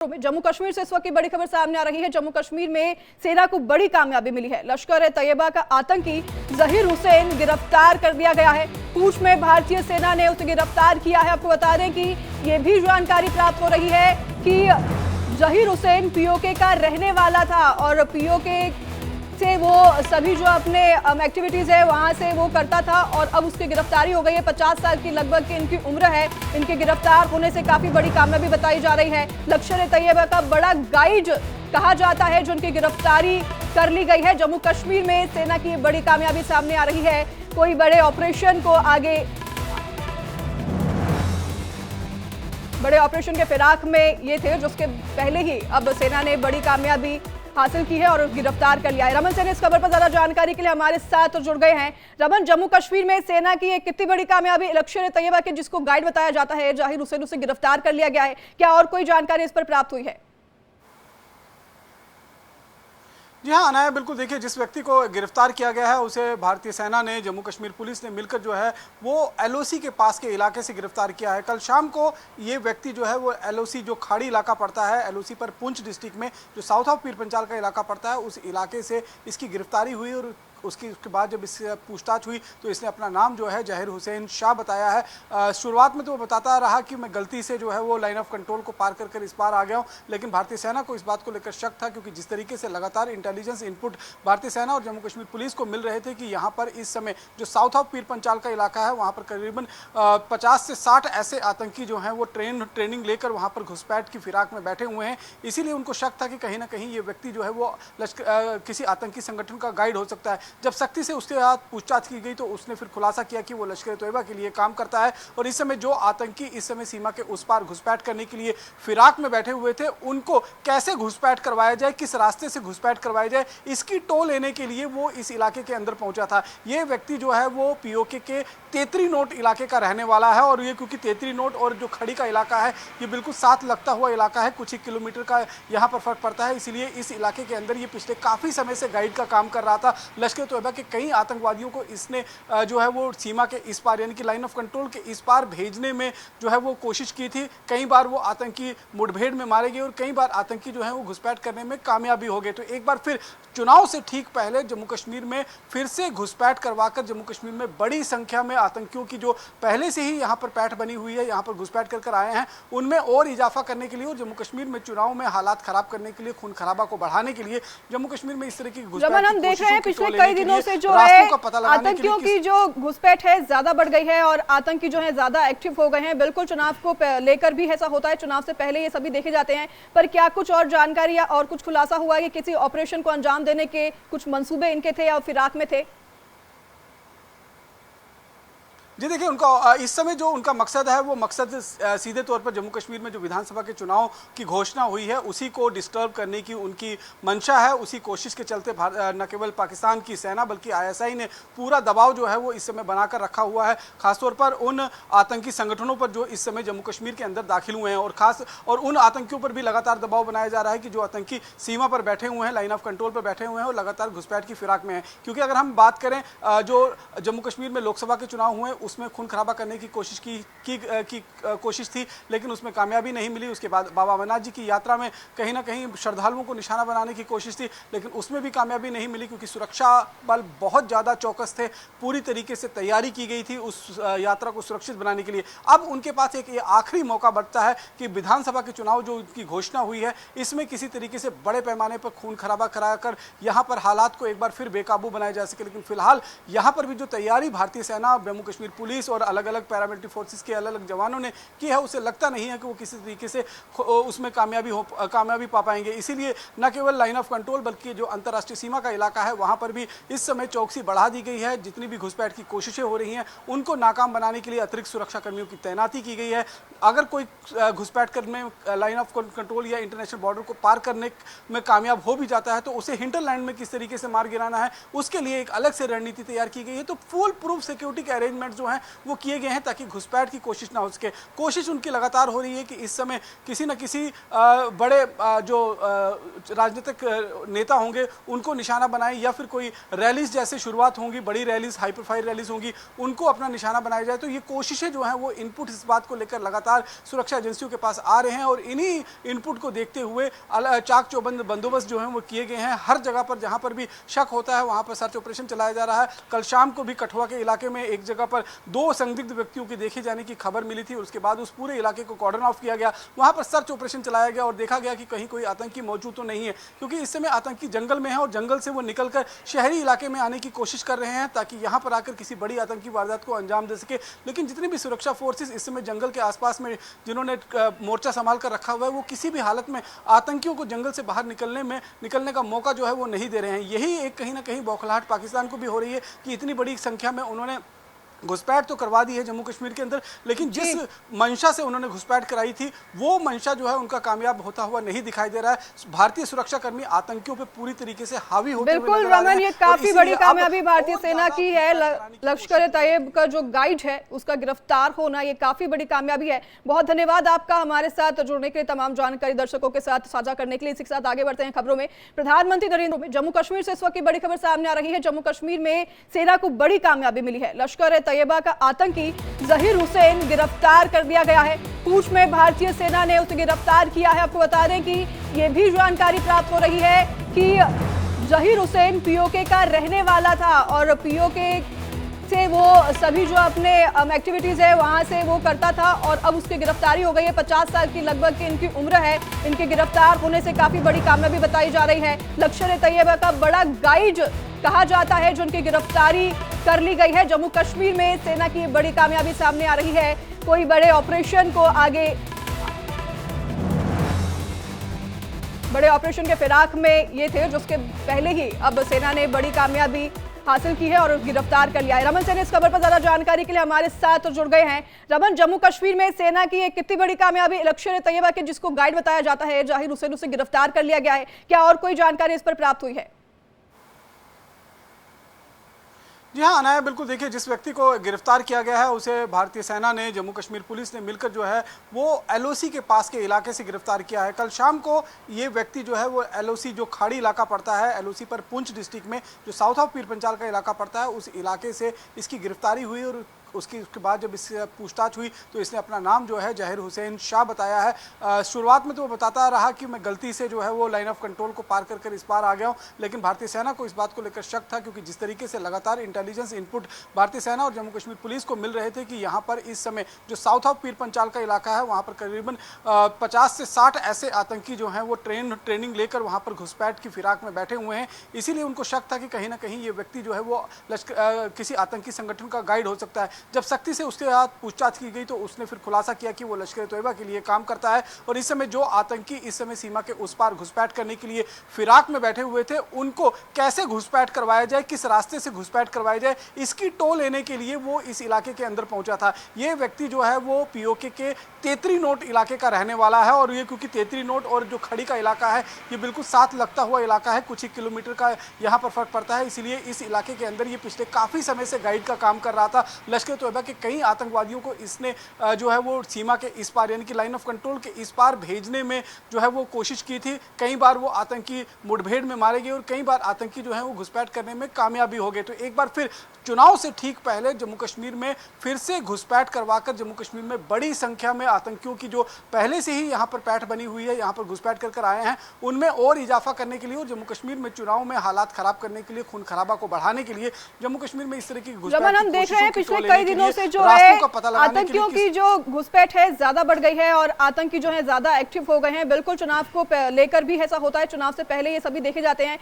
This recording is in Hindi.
जम्मू कश्मीर से इस वक्त की बड़ी खबर सामने आ रही है। जम्मू कश्मीर में सेना को बड़ी कामयाबी मिली है। लश्कर ए तैयबा का आतंकी जहीर हुसैन गिरफ्तार कर दिया गया है। पूंछ में भारतीय सेना ने उसे गिरफ्तार किया है। आपको बता दें कि ये भी जानकारी प्राप्त हो रही है कि जहीर हुसैन पीओके का रहने वाला था और पीओके से वो सभी जो अपने एक्टिविटीज है वहां से वो करता था और अब उसकी गिरफ्तारी हो गई है। 50 साल की लगभग की इनकी उम्र है। इनके गिरफ्तार होने से काफी बड़ी कामयाबी बताई जा रही है। लश्कर ए तैयबा का बड़ा गाइड कहा जाता है जो उनकी गिरफ्तारी कर ली गई है। जम्मू कश्मीर में सेना की बड़ी कामयाबी सामने आ रही है। कोई बड़े ऑपरेशन को आगे बड़े ऑपरेशन के फिराक में ये थे जिसके पहले ही अब सेना ने बड़ी कामयाबी हासिल की है और गिरफ्तार कर लिया है। रमन सैन इस खबर पर ज्यादा जानकारी के लिए हमारे साथ जुड़ गए हैं। रमन, जम्मू कश्मीर में सेना की एक कितनी बड़ी कामयाबी, लश्कर ए तैयबा के जिसको गाइड बताया जाता है जहीर हुसैन, उसे गिरफ्तार कर लिया गया है। क्या और कोई जानकारी इस पर प्राप्त हुई है? जी हाँ अनाया, बिल्कुल। देखिए, जिस व्यक्ति को गिरफ्तार किया गया है उसे भारतीय सेना ने, जम्मू कश्मीर पुलिस ने मिलकर जो है वो एलओसी के पास के इलाके से गिरफ्तार किया है। कल शाम को ये व्यक्ति जो है वो एलओसी, जो खाड़ी इलाका पड़ता है एलओसी पर, पुंछ डिस्ट्रिक्ट में जो साउथ ऑफ पीर पंचाल का इलाका पड़ता है, उस इलाके से इसकी गिरफ्तारी हुई और उसके बाद जब इससे पूछताछ हुई तो इसने अपना नाम जो है जहीर हुसैन शाह बताया है। शुरुआत में तो वो बताता रहा कि मैं गलती से जो है वो लाइन ऑफ कंट्रोल को पार कर इस पार आ गया हूँ, लेकिन भारतीय सेना को इस बात को लेकर शक था क्योंकि जिस तरीके से लगातार इंटेलिजेंस इनपुट भारतीय सेना और जम्मू कश्मीर पुलिस को मिल रहे थे कि यहाँ पर इस समय जो साउथ ऑफ पीर पंचाल का इलाका है वहाँ पर करीबन 50 से 60 ऐसे आतंकी जो हैं वो ट्रेनिंग लेकर वहाँ पर घुसपैठ की फिराक में बैठे हुए हैं। इसीलिए उनको शक था कि कहीं ना कहीं ये व्यक्ति जो है वो किसी आतंकी संगठन का गाइड हो सकता है। जब सख्ती से उसके साथ पूछताछ की गई तो उसने फिर खुलासा किया कि वो लश्कर ए तैयबा के लिए काम करता है और इस समय जो आतंकी इस समय सीमा के उस पार घुसपैठ करने के लिए फिराक में बैठे हुए थे, उनको कैसे घुसपैठ करवाया जाए, किस रास्ते से घुसपैठ करवाया जाए, इसकी टो लेने के लिए वो इस इलाके के अंदर पहुंचा था। ये व्यक्ति जो है वो पीओके के तेतरी नोट इलाके का रहने वाला है और ये क्योंकि तेतरी नोट और जो खड़ी का इलाका है ये बिल्कुल साथ लगता हुआ इलाका है, कुछ ही किलोमीटर का यहाँ पर फर्क पड़ता है, इसीलिए इस इलाके के अंदर ये पिछले काफी समय से गाइड का काम कर रहा था। लश्कर ए तैयबा के कई आतंकवादियों को इसने जो है वो सीमा के इस पार यानी कि लाइन ऑफ कंट्रोल के इस पार भेजने में जो है वो कोशिश की थी। कई बार वो आतंकी मुठभेड़ में मारे गए और कई बार आतंकी जो है वो घुसपैठ करने में कामयाबी हो गए। तो एक बार फिर चुनाव से ठीक पहले जम्मू कश्मीर में फिर से घुसपैठ करवाकर जम्मू कश्मीर में बड़ी संख्या में आतंकियों की जो पहले से ही यहाँ पर पैठ बनी हुई है, यहाँ पर घुसपैठ कर आए हैं, उनमें और इजाफा करने के लिए और जम्मू कश्मीर में चुनाव में हालात खराब करने के लिए, खून खराबा को बढ़ाने के लिए जम्मू कश्मीर में इस तरह की घुसपैठ हम देख रहे हैं पिछले कई दिनों से जो है आतंकियों की जो घुसपैठ है ज्यादा बढ़ गई है और आतंकी जो है ज्यादा एक्टिव हो गए हैं। बिल्कुल चुनाव को लेकर भी ऐसा होता है, चुनाव से पहले ये सभी देखे जाते हैं, पर क्या कुछ और जानकारी या और कुछ खुलासा हुआ है कि किसी ऑपरेशन को अंजाम देने के कुछ मंसूबे इनके थे या फिराक में थे? जी देखिए, उनका इस समय जो उनका मकसद है वो मकसद सीधे तौर पर जम्मू कश्मीर में जो विधानसभा के चुनाव की घोषणा हुई है उसी को डिस्टर्ब करने की उनकी मंशा है। उसी कोशिश के चलते न केवल पाकिस्तान की सेना बल्कि आईएसआई ने पूरा दबाव जो है वो इस समय बनाकर रखा हुआ है, खासतौर पर उन आतंकी संगठनों पर जो इस समय जम्मू कश्मीर के अंदर दाखिल हुए हैं और उन आतंकियों पर भी लगातार दबाव बनाया जा रहा है कि जो आतंकी सीमा पर बैठे हुए हैं, लाइन ऑफ कंट्रोल पर बैठे हुए हैं और लगातार घुसपैठ की फिराक में है। क्योंकि अगर हम बात करें जो जम्मू कश्मीर में लोकसभा के चुनाव हुए उसमें खून खराबा करने की कोशिश की कोशिश थी, लेकिन उसमें कामयाबी नहीं मिली। उसके बाद बाबा अमरनाथ जी की यात्रा में कहीं ना कहीं श्रद्धालुओं को निशाना बनाने की कोशिश थी, लेकिन उसमें भी कामयाबी नहीं मिली क्योंकि सुरक्षा बल बहुत ज़्यादा चौकस थे। पूरी तरीके से तैयारी की गई थी उस यात्रा को सुरक्षित बनाने के लिए। अब उनके पास एक ये आखिरी मौका बचता है कि विधानसभा के चुनाव जो उनकी घोषणा हुई है इसमें किसी तरीके से बड़े पैमाने पर खून खराबा कराकर यहाँ पर हालात को एक बार फिर बेकाबू बनाया जा सके। लेकिन फिलहाल यहाँ पर भी जो तैयारी भारतीय सेना, जम्मू कश्मीर पुलिस और अलग अलग पैरामिलिट्री फोर्सेस के अलग अलग जवानों ने की है, उसे लगता नहीं है कि वो किसी तरीके से उसमें कामयाबी पा पाएंगे। इसीलिए न केवल लाइन ऑफ कंट्रोल बल्कि जो अंतर्राष्ट्रीय सीमा का इलाका है वहां पर भी इस समय चौकसी बढ़ा दी गई है। जितनी भी घुसपैठ की कोशिशें हो रही हैं उनको नाकाम बनाने के लिए अतिरिक्त सुरक्षा कर्मियों की तैनाती की गई है। अगर कोई घुसपैठ करने लाइन ऑफ कंट्रोल या इंटरनेशनल बॉर्डर को पार करने में कामयाब हो भी जाता है तो उसे हिंटरलैंड में किस तरीके से मार गिराना है उसके लिए एक अलग से रणनीति तैयार की गई है। तो फुल प्रूफ सिक्योरिटी के अरेंजमेंट जो हैं वो किए गए हैं ताकि घुसपैठ की कोशिश ना हो सके। कोशिश उनकी लगातार हो रही है कि इस समय किसी न किसी बड़े जो राजनीतिक नेता होंगे उनको निशाना बनाए, या फिर कोई रैलीज जैसे शुरुआत होंगी, बड़ी रैलीज, हाई प्रोफाइल रैलीज होंगी, उनको अपना निशाना बनाया जाए। तो ये कोशिशें जो हैं वो इनपुट इस बात को लेकर लगातार सुरक्षा एजेंसियों के पास आ रहे हैं और इन्हीं इनपुट को देखते हुए चाक चौबंद बंदोबस्त जो है वो किए गए हैं। हर जगह पर जहां पर भी शक होता है वहां पर सर्च ऑपरेशन चलाया जा रहा है। कल शाम को भी कठुआ के इलाके में एक जगह पर 2 संदिग्ध व्यक्तियों के देखे जाने की खबर मिली थी, उसके बाद उस पूरे इलाके को कॉर्डन ऑफ किया गया, वहां पर सर्च ऑपरेशन चलाया गया और देखा गया कि कहीं कोई आतंकी मौजूद तो नहीं है, क्योंकि इस समय आतंकी जंगल में है और जंगल से वो निकलकर शहरी इलाके में आने की कोशिश कर रहे हैं ताकि यहां पर आकर किसी बड़ी आतंकी वारदात को अंजाम दे सके। लेकिन जितनी भी सुरक्षा फोर्सेस इस समय जंगल के आसपास में जिन्होंने मोर्चा संभाल कर रखा हुआ है, वो किसी भी हालत में आतंकियों को जंगल से बाहर निकलने का मौका जो है वो नहीं दे रहे हैं। यही एक कहीं ना कहीं बौखलाहट पाकिस्तान को भी हो रही है कि इतनी बड़ी संख्या में उन्होंने घुसपैठ तो करवा दी है जम्मू कश्मीर के अंदर, लेकिन जिस मंशा से उन्होंने घुसपैठ कराई थी वो मंशा जो है उनका कामयाब होता हुआ नहीं दिखाई दे रहा है। भारतीय सुरक्षा कर्मी आतंकियों पे पूरी तरीके से हावी होते हुए बिल्कुल रमन, ये काफी बड़ी कामयाबी भारतीय सेना की है। लश्कर तैयब का जो गाइड है उसका गिरफ्तार होना ये काफी बड़ी कामयाबी है। बहुत धन्यवाद आपका हमारे साथ जुड़ने के लिए, तमाम जानकारी दर्शकों के साथ साझा करने के लिए। इसी के साथ आगे बढ़ते हैं खबरों में। प्रधानमंत्री नरेंद्र मोदी, जम्मू कश्मीर से इस वक्त की बड़ी खबर सामने आ रही है। जम्मू कश्मीर में सेना को बड़ी कामयाबी मिली है। लश्कर तैयबा का आतंकी जहीर हुसैन गिरफ्तार कर दिया गया है। पूंछ में भारतीय सेना ने उसे गिरफ्तार किया है। आपको बता दें कि ये भी जानकारी प्राप्त हो रही है कि जहीर हुसैन पीओके का रहने वाला था और पीओके से वो सभी जो अपने एक्टिविटीज है वहां से वो करता था और अब उसकी गिरफ्तारी हो गई है। 50 साल की लगभग की इनकी उम्र है। इनके गिरफ्तार होने से काफी बड़ी कामयाबी बताई जा रही है। लश्कर तैयबा का बड़ा गाइड कहा जाता है जो उनकी गिरफ्तारी कर ली गई है। जम्मू कश्मीर में सेना की बड़ी कामयाबी सामने आ रही है। कोई बड़े ऑपरेशन को आगे, बड़े ऑपरेशन के फिराक में ये थे जिसके पहले ही अब सेना ने बड़ी कामयाबी हासिल की है और गिरफ्तार कर लिया है। रमन सैनी इस खबर पर ज्यादा जानकारी के लिए हमारे साथ जुड़ गए हैं। रमन, जम्मू कश्मीर में सेना की एक कितनी बड़ी कामयाबी, लश्कर तैयबा के जिसको गाइड बताया जाता है जहीर हुसैन, उसे गिरफ्तार कर लिया गया है, क्या और कोई जानकारी इस पर प्राप्त हुई है? जी हाँ अनाया, बिल्कुल देखिए, जिस व्यक्ति को गिरफ्तार किया गया है उसे भारतीय सेना ने, जम्मू कश्मीर पुलिस ने मिलकर जो है वो एलओसी के पास के इलाके से गिरफ्तार किया है। कल शाम को ये व्यक्ति जो है वो एलओसी, जो खाड़ी इलाका पड़ता है एलओसी पर, पुंछ डिस्ट्रिक्ट में जो साउथ ऑफ पीर पंचाल का इलाका पड़ता है, उस इलाके से इसकी गिरफ्तारी हुई और उसके बाद जब इससे पूछताछ हुई तो इसने अपना नाम जो है जहीर हुसैन शाह बताया है। शुरुआत में तो वो बताता रहा कि मैं गलती से जो है वो लाइन ऑफ कंट्रोल को पार कर इस पार आ गया हूँ, लेकिन भारतीय सेना को इस बात को लेकर शक था क्योंकि जिस तरीके से लगातार इंटेलिजेंस इनपुट भारतीय सेना और जम्मू कश्मीर पुलिस को मिल रहे थे कि यहाँ पर इस समय जो साउथ ऑफ पीर पंचाल का इलाका है वहाँ पर करीबन 50 से 60 ऐसे आतंकी जो हैं वो ट्रेनिंग लेकर वहाँ पर घुसपैठ की फिराक में बैठे हुए हैं। इसीलिए उनको शक था कि कहीं ना कहीं ये व्यक्ति जो है वो किसी आतंकी संगठन का गाइड हो सकता है। जब सख्ती से उसके साथ पूछताछ की गई तो उसने फिर खुलासा किया कि वो लश्कर तैयबा के लिए काम करता है और इस समय जो आतंकी इस समय सीमा के उस पार घुसपैठ करने के लिए फिराक में बैठे हुए थे, उनको कैसे घुसपैठ करवाया जाए, किस रास्ते से घुसपैठ करवाया जाए, इसकी टो लेने के लिए वो इस इलाके के अंदर पहुंचा था। ये व्यक्ति जो है वो पीओके के तेतरी नोट इलाके का रहने वाला है और ये क्योंकि तेतरी नोट और जो खड़ी का इलाका है ये बिल्कुल साथ लगता हुआ इलाका है, कुछ ही किलोमीटर का यहाँ पर फर्क पड़ता है, इसीलिए इस इलाके के अंदर ये पिछले काफी समय से गाइड का काम कर रहा था। लश्कर तैयबा के कई आतंकवादियों को इसने जो है वो सीमा के इस पार यानी कि लाइन ऑफ कंट्रोल के इस पार भेजने में जो है वो कोशिश की थी। कई बार वो आतंकी मुठभेड़ में मारे गए और कई बार आतंकी जो है वो घुसपैठ करने में कामयाबी हो गए। तो एक बार फिर चुनाव से ठीक पहले जम्मू कश्मीर में फिर से घुसपैठ करवाकर जम्मू कश्मीर में बड़ी संख्या में आतंकियों की जो पहले से ही यहाँ पर पैठ बनी हुई है, यहाँ पर घुसपैठ कर आए हैं, उनमें और इजाफा करने के लिए और जम्मू कश्मीर में चुनाव में हालात खराब करने के लिए, खून खराबा को बढ़ाने के लिए जम्मू कश्मीर में इस तरह की घुसपैठ हम देख रहे हैं पिछले कई दिनों से जो है आतंकियों की जो घुसपैठ है ज्यादा बढ़ गई है और आतंकी जो है ज्यादा एक्टिव हो गए हैं। बिल्कुल चुनाव को लेकर भी ऐसा होता है, चुनाव से पहले ये सभी देखे जाते हैं।